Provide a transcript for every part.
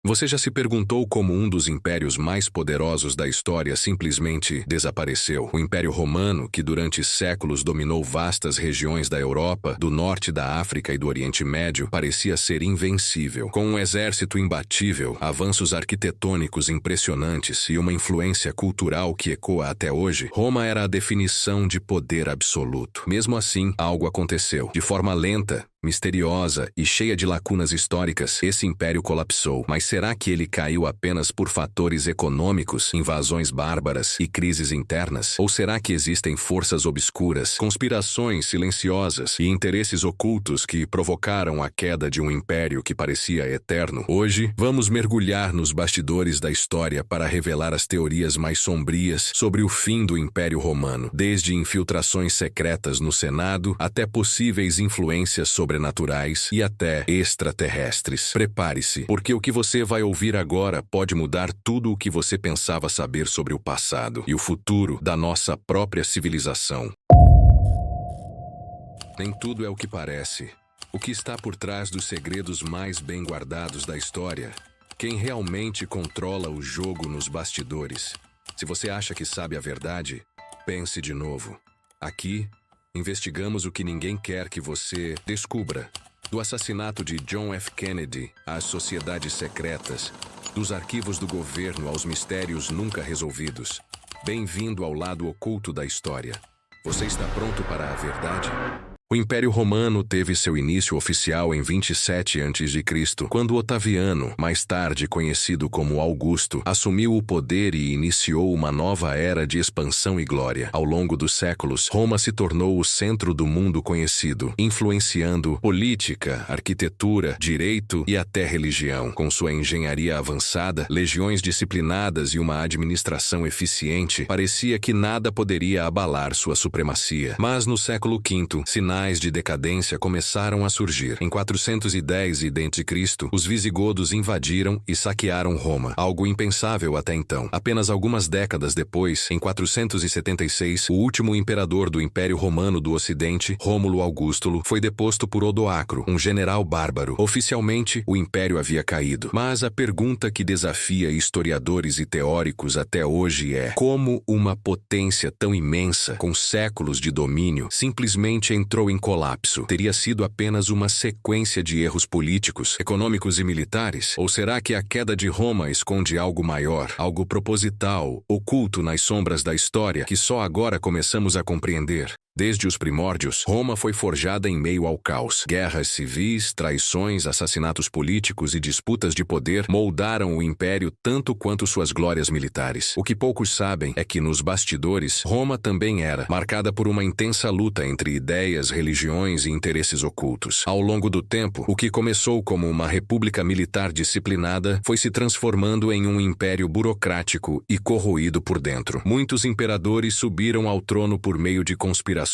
Você já se perguntou como um dos impérios mais poderosos da história simplesmente desapareceu? O Império Romano, que durante séculos dominou vastas regiões da Europa, do norte da África e do Oriente Médio, parecia ser invencível. Com um exército imbatível, avanços arquitetônicos impressionantes e uma influência cultural que ecoa até hoje, Roma era a definição de poder absoluto. Mesmo assim, algo aconteceu. De forma lenta, misteriosa e cheia de lacunas históricas, esse império colapsou. Mas será que ele caiu apenas por fatores econômicos, invasões bárbaras e crises internas? Ou será que existem forças obscuras, conspirações silenciosas e interesses ocultos que provocaram a queda de um império que parecia eterno? Hoje, vamos mergulhar nos bastidores da história para revelar as teorias mais sombrias sobre o fim do Império Romano, desde infiltrações secretas no Senado até possíveis influências sobrenaturais e até extraterrestres. Prepare-se, porque o que você vai ouvir agora pode mudar tudo o que você pensava saber sobre o passado e o futuro da nossa própria civilização. Nem tudo é o que parece. O que está por trás dos segredos mais bem guardados da história? Quem realmente controla o jogo nos bastidores? Se você acha que sabe a verdade, pense de novo. Aqui, investigamos o que ninguém quer que você descubra. Do assassinato de John F. Kennedy às sociedades secretas, dos arquivos do governo aos mistérios nunca resolvidos. Bem-vindo ao lado oculto da história. Você está pronto para a verdade? O Império Romano teve seu início oficial em 27 a.C., quando Otaviano, mais tarde conhecido como Augusto, assumiu o poder e iniciou uma nova era de expansão e glória. Ao longo dos séculos, Roma se tornou o centro do mundo conhecido, influenciando política, arquitetura, direito e até religião. Com sua engenharia avançada, legiões disciplinadas e uma administração eficiente, parecia que nada poderia abalar sua supremacia. Mas no século V, sinais de decadência começaram a surgir. Em 410 a.C., os visigodos invadiram e saquearam Roma, algo impensável até então. Apenas algumas décadas depois, em 476, o último imperador do Império Romano do Ocidente, Rômulo Augusto, foi deposto por Odoacro, um general bárbaro. Oficialmente, o império havia caído. Mas a pergunta que desafia historiadores e teóricos até hoje é: como uma potência tão imensa, com séculos de domínio, simplesmente entrou em colapso? Teria sido apenas uma sequência de erros políticos, econômicos e militares? Ou será que a queda de Roma esconde algo maior, algo proposital, oculto nas sombras da história, que só agora começamos a compreender? Desde os primórdios, Roma foi forjada em meio ao caos. Guerras civis, traições, assassinatos políticos e disputas de poder moldaram o império tanto quanto suas glórias militares. O que poucos sabem é que nos bastidores, Roma também era marcada por uma intensa luta entre ideias, religiões e interesses ocultos. Ao longo do tempo, o que começou como uma república militar disciplinada foi se transformando em um império burocrático e corroído por dentro. Muitos imperadores subiram ao trono por meio de conspirações,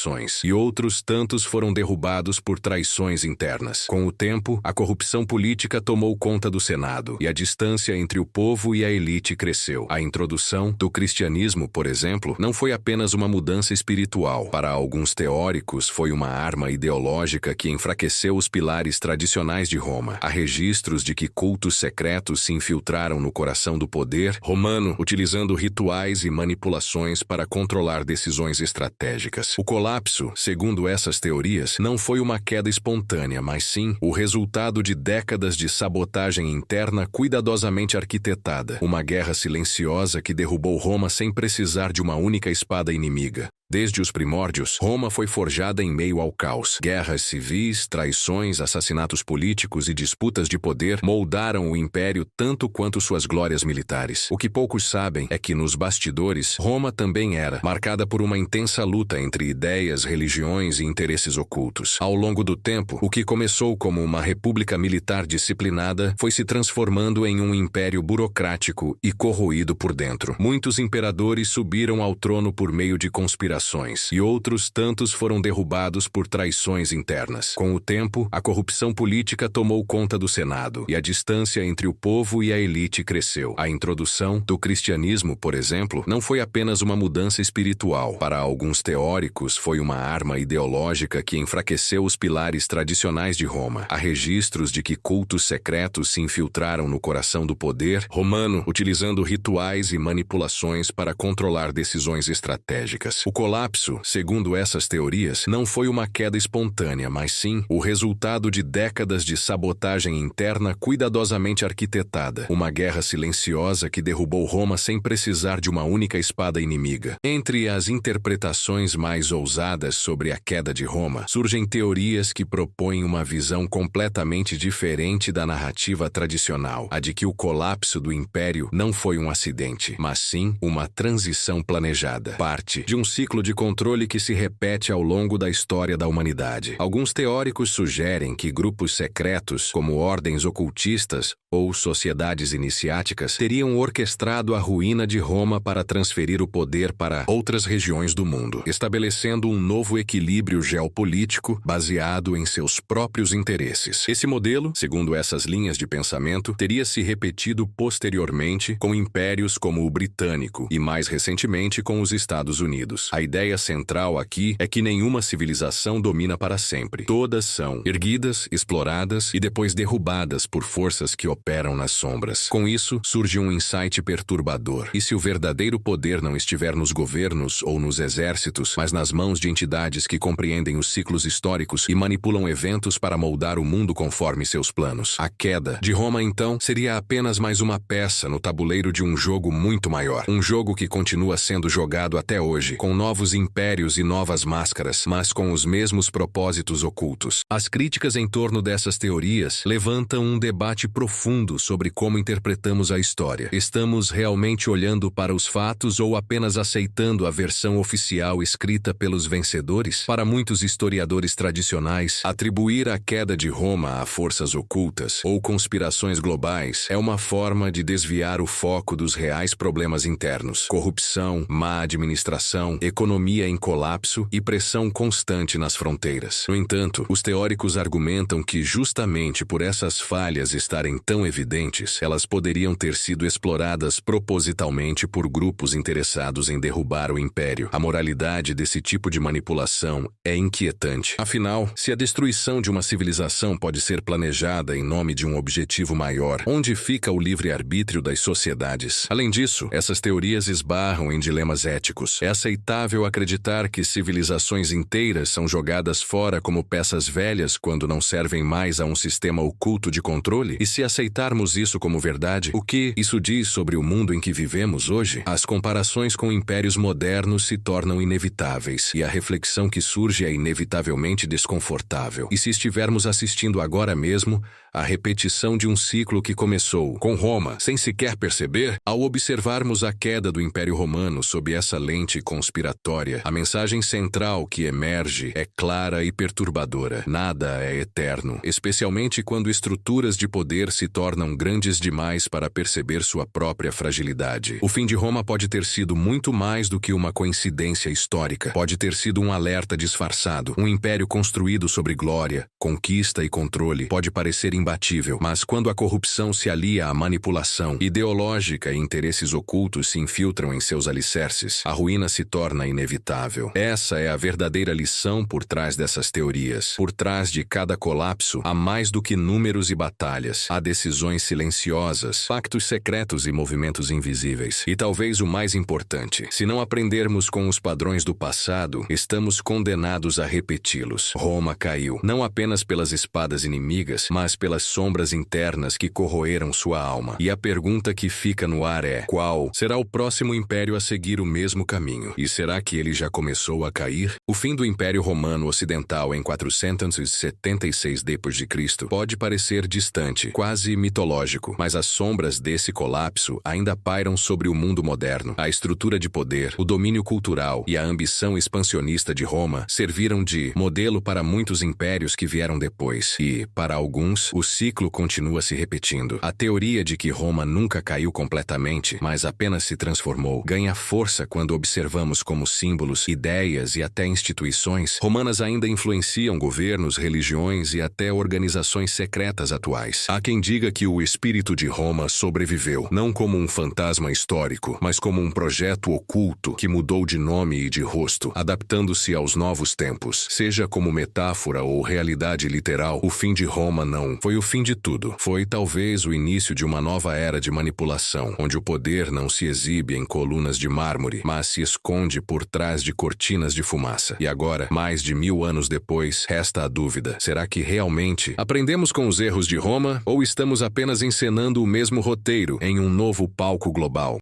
e outros tantos foram derrubados por traições internas. Com o tempo, a corrupção política tomou conta do Senado, e a distância entre o povo e a elite cresceu. A introdução do cristianismo, por exemplo, não foi apenas uma mudança espiritual. Para alguns teóricos, foi uma arma ideológica que enfraqueceu os pilares tradicionais de Roma. Há registros de que cultos secretos se infiltraram no coração do poder romano, utilizando rituais e manipulações para controlar decisões estratégicas. O colapso, segundo essas teorias, não foi uma queda espontânea, mas sim o resultado de décadas de sabotagem interna cuidadosamente arquitetada. Uma guerra silenciosa que derrubou Roma sem precisar de uma única espada inimiga. Desde os primórdios, Roma foi forjada em meio ao caos. Guerras civis, traições, assassinatos políticos e disputas de poder moldaram o império tanto quanto suas glórias militares. O que poucos sabem é que nos bastidores, Roma também era marcada por uma intensa luta entre ideias, religiões e interesses ocultos. Ao longo do tempo, o que começou como uma república militar disciplinada foi se transformando em um império burocrático e corroído por dentro. Muitos imperadores subiram ao trono por meio de conspirações gerações, e outros tantos foram derrubados por traições internas. Com o tempo, a corrupção política tomou conta do Senado, e a distância entre o povo e a elite cresceu. A introdução do cristianismo, por exemplo, não foi apenas uma mudança espiritual. Para alguns teóricos, foi uma arma ideológica que enfraqueceu os pilares tradicionais de Roma. Há registros de que cultos secretos se infiltraram no coração do poder romano, utilizando rituais e manipulações para controlar decisões estratégicas. O colapso, segundo essas teorias, não foi uma queda espontânea, mas sim o resultado de décadas de sabotagem interna cuidadosamente arquitetada. Uma guerra silenciosa que derrubou Roma sem precisar de uma única espada inimiga. Entre as interpretações mais ousadas sobre a queda de Roma, surgem teorias que propõem uma visão completamente diferente da narrativa tradicional, a de que o colapso do império não foi um acidente, mas sim uma transição planejada, parte de um ciclo de controle que se repete ao longo da história da humanidade. Alguns teóricos sugerem que grupos secretos, como ordens ocultistas ou sociedades iniciáticas, teriam orquestrado a ruína de Roma para transferir o poder para outras regiões do mundo, estabelecendo um novo equilíbrio geopolítico baseado em seus próprios interesses. Esse modelo, segundo essas linhas de pensamento, teria se repetido posteriormente com impérios como o britânico e, mais recentemente, com os Estados Unidos. A ideia central aqui é que nenhuma civilização domina para sempre. Todas são erguidas, exploradas e depois derrubadas por forças que operam nas sombras. Com isso, surge um insight perturbador. E se o verdadeiro poder não estiver nos governos ou nos exércitos, mas nas mãos de entidades que compreendem os ciclos históricos e manipulam eventos para moldar o mundo conforme seus planos? A queda de Roma, então, seria apenas mais uma peça no tabuleiro de um jogo muito maior. Um jogo que continua sendo jogado até hoje, com novos impérios e novas máscaras, mas com os mesmos propósitos ocultos. As críticas em torno dessas teorias levantam um debate profundo sobre como interpretamos a história. Estamos realmente olhando para os fatos ou apenas aceitando a versão oficial escrita pelos vencedores? Para muitos historiadores tradicionais, atribuir a queda de Roma a forças ocultas ou conspirações globais é uma forma de desviar o foco dos reais problemas internos: corrupção, má administração, economia em colapso e pressão constante nas fronteiras. No entanto, os teóricos argumentam que justamente por essas falhas estarem tão evidentes, elas poderiam ter sido exploradas propositalmente por grupos interessados em derrubar o império. A moralidade desse tipo de manipulação é inquietante. Afinal, se a destruição de uma civilização pode ser planejada em nome de um objetivo maior, onde fica o livre-arbítrio das sociedades? Além disso, essas teorias esbarram em dilemas éticos. É aceitável acreditar que civilizações inteiras são jogadas fora como peças velhas quando não servem mais a um sistema oculto de controle? E se aceitarmos isso como verdade, o que isso diz sobre o mundo em que vivemos hoje? As comparações com impérios modernos se tornam inevitáveis, e a reflexão que surge é inevitavelmente desconfortável. E se estivermos assistindo agora mesmo à repetição de um ciclo que começou com Roma, sem sequer perceber? Ao observarmos a queda do Império Romano sob essa lente conspiratória, a mensagem central que emerge é clara e perturbadora. Nada é eterno, especialmente quando estruturas de poder se tornam grandes demais para perceber sua própria fragilidade. O fim de Roma pode ter sido muito mais do que uma coincidência histórica. Pode ter sido um alerta disfarçado. Um império construído sobre glória, conquista e controle pode parecer imbatível, mas quando a corrupção se alia à manipulação ideológica e interesses ocultos se infiltram em seus alicerces, a ruína se torna inevitável. Essa é a verdadeira lição por trás dessas teorias. Por trás de cada colapso, há mais do que números e batalhas. Há decisões silenciosas, pactos secretos e movimentos invisíveis. E talvez o mais importante, se não aprendermos com os padrões do passado, estamos condenados a repeti-los. Roma caiu, não apenas pelas espadas inimigas, mas pelas sombras internas que corroeram sua alma. E a pergunta que fica no ar é: qual será o próximo império a seguir o mesmo caminho? E será que ele já começou a cair? O fim do Império Romano Ocidental em 476 d.C. pode parecer distante, quase mitológico, mas as sombras desse colapso ainda pairam sobre o mundo moderno. A estrutura de poder, o domínio cultural e a ambição expansionista de Roma serviram de modelo para muitos impérios que vieram depois. E, para alguns, O ciclo continua se repetindo. A teoria de que Roma nunca caiu completamente, mas apenas se transformou, ganha força quando observamos como símbolos, ideias e até instituições romanas ainda influenciam governos, religiões e até organizações secretas atuais. Há quem diga que o espírito de Roma sobreviveu, não como um fantasma histórico, mas como um projeto oculto que mudou de nome e de rosto, adaptando-se aos novos tempos. Seja como metáfora ou realidade literal, o fim de Roma não foi o fim de tudo. Foi talvez o início de uma nova era de manipulação, onde o poder não se exibe em colunas de mármore, mas se esconde por trás de cortinas de fumaça. E agora, mais de 1000 anos depois, resta a dúvida: será que realmente aprendemos com os erros de Roma ou estamos apenas encenando o mesmo roteiro em um novo palco global?